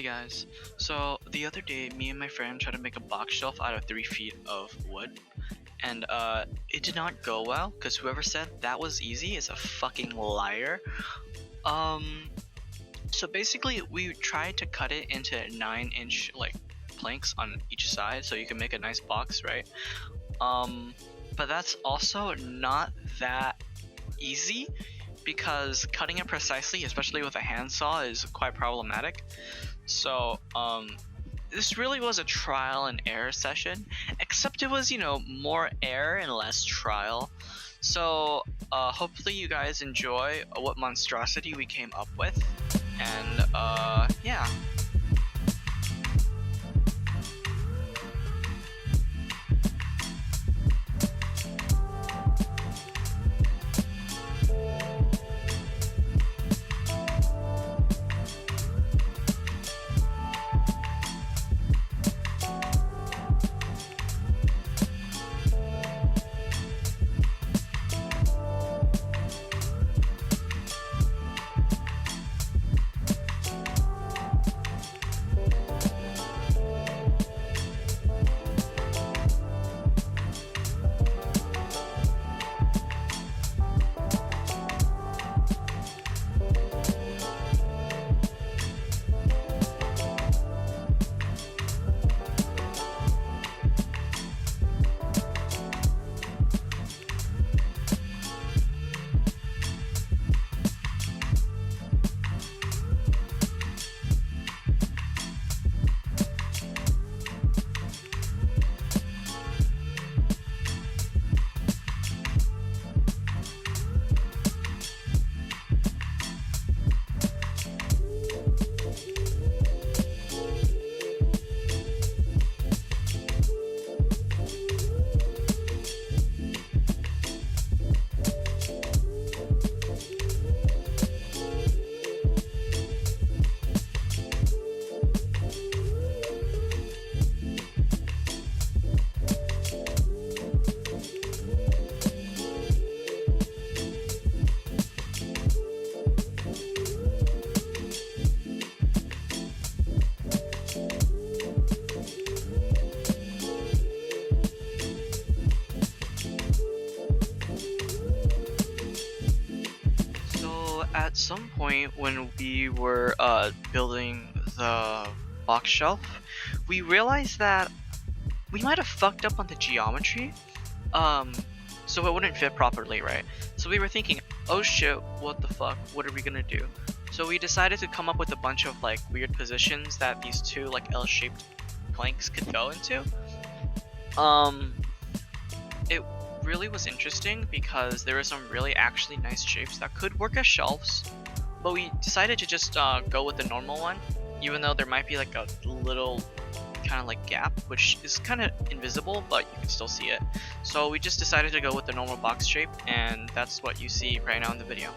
Guys, so the other day me and my friend tried to make a box shelf out of 3 feet of wood, and it did not go well because whoever said that was easy is a fucking liar. um so basically we tried to cut it into 9-inch like planks on each side so you can make a nice box, right? But that's also not that easy because cutting it precisely, especially with a handsaw, is quite problematic. So this really was a trial and error session, except it was, more error and less trial. So hopefully you guys enjoy what monstrosity we came up with, and yeah. At some point when we were building the box shelf, we realized that we might have fucked up on the geometry, so it wouldn't fit properly, right? So we were thinking, oh shit, what the fuck, what are we gonna do? So we decided to come up with a bunch of like weird positions that these two like L-shaped planks could go into. It really was interesting because there were some really actually nice shapes that could work as shelves, but we decided to just go with the normal one, even though there might be like a little kind of like gap which is kind of invisible but you can still see it. So we just decided to go with the normal box shape, and that's what you see right now in the video.